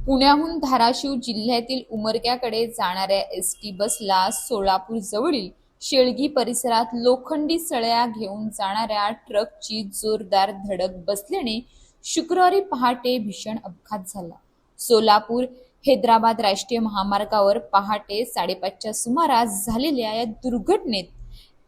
पुण्याहून धाराशिव जिल्ह्यातील उमरग्याकडे जाणाऱ्या एसटी बसला सोलापूर जवळील शेळगी परिसरात लोखंडी सळया घेऊन जाणाऱ्या ट्रकची जोरदार धडक बसल्याने शुक्रवारी पहाटे भीषण अपघात झाला। सोलापूर हैदराबाद राष्ट्रीय महामार्गावर पहाटे 5:30च्या सुमारास झालेल्या या दुर्घटनेत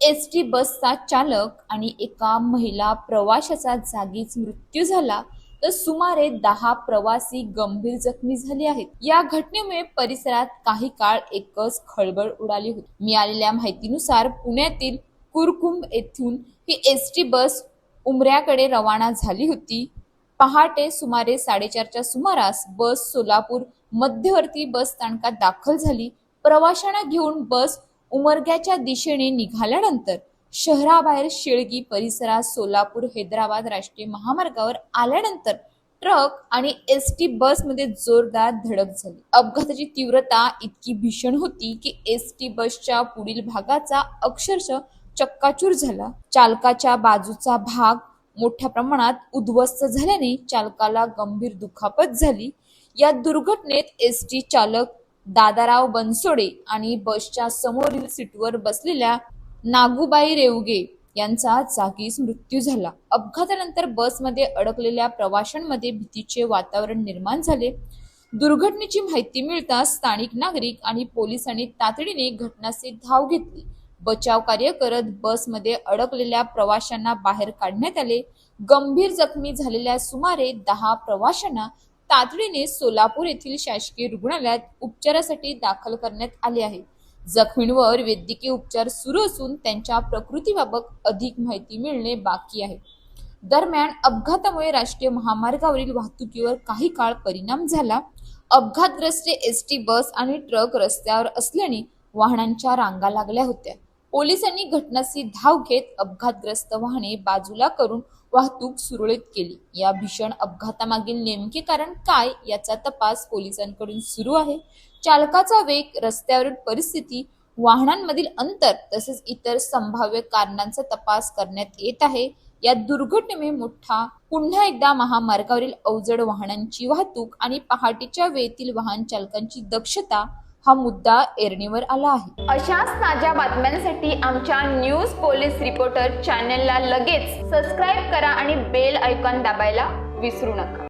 एसटी बसचा चालक आणि एका महिला प्रवाशाचा जागीच मृत्यू झाला, तर सुमारे 10 प्रवासी गंभीर जखमी झाले आहेत। या घटनेमुळे परिसरात काही काळ एकच खळबळ उडाली होती। मिळालेल्या माहितीनुसार पुण्यातील कुरकुंभ येथून ही एसटी बस उमऱ्याकडे रवाना झाली होती। पहाटे सुमारे 4:30च्या सुमारास बस सोलापूर मध्यवर्ती बस स्थानकात दाखल झाली। प्रवाशांना घेऊन बस उमरग्याच्या दिशेने निघाल्यानंतर शहराबाहेर शेळगी परिसरात सोलापूर हैदराबाद राष्ट्रीय महामार्गावर आल्यानंतर ट्रक आणि एसटी बसमध्ये जोरदार धडक झाली। अपघाताची तीव्रता इतकी भीषण होती की एसटी बसच्या पुढील भागाचा अक्षरशः चक्काचूर झाला। चालकाच्या बाजूचा भाग मोठ्या प्रमाणात उद्ध्वस्त झाल्याने चालकाला गंभीर दुखापत झाली। या दुर्घटनेत एसटी चालक दादाराव बनसोडे आणि बसच्या समोरील सीटवर बसलेल्या नागूबाई रेवगे यांचा जागीच मृत्यू झाला। अपघातानंतर बसमध्ये अडकलेल्या प्रवाशांमध्ये भीतीचे वातावरण निर्माण झाले। दुर्घटनेची माहिती मिळताच स्थानिक नागरिक आणि पोलिसांनी तातडीने घटनास्थळी धाव घेतली। बचाव कार्य करत बसमध्ये अडकलेल्या प्रवाशांना बाहेर काढण्यात आले। गंभीर जखमी झालेल्या सुमारे 10 प्रवाशांना तातडीने सोलापूर येथील शासकीय रुग्णालयात उपचारासाठी दाखल करण्यात आले आहे। जखमींवर वैद्यकीय उपचार सुरू असून त्यांच्या प्रकृतीबाबत अधिक माहिती मिळणे बाकी आहे। दरम्यान अपघातामुळे राष्ट्रीय महामार्गावरील वाहतुकीवर काही काळ परिणाम झाला। अपघातग्रस्त एसटी बस आणि ट्रक रस्त्यावर असल्याने वाहनांच्या रांगा लागल्या होत्या। पोलिसांनी घटनास्थळी धाव घेत अपघातग्रस्त वाहने बाजूला करून वाहतूक सुरळीत केली। या भीषण अपघातामागील नेमके कारण काय याचा तपास पोलिसांकडून सुरू आहे। चालकाचा वेग, रस्त्यावरील परिस्थिती, वाहनांमधील अंतर तसेच इतर संभाव्य कारणांचा तपास करण्यात येत आहे। या दुर्घटनेमुळे पुन्हा एकदा महामार्गावरील अवजड वाहनांची वाहतूक आणि पहाटेच्या वेळेतील वाहन चालकांची दक्षता हा मुद्दा ऐरणीवर आला आहे। अशाच ताज्या बातम्यांसाठी आमच्या न्यूज पोलीस रिपोर्टर चॅनलला लगेच सबस्क्राईब करा आणि बेल आयकॉन दाबायला विसरू नका।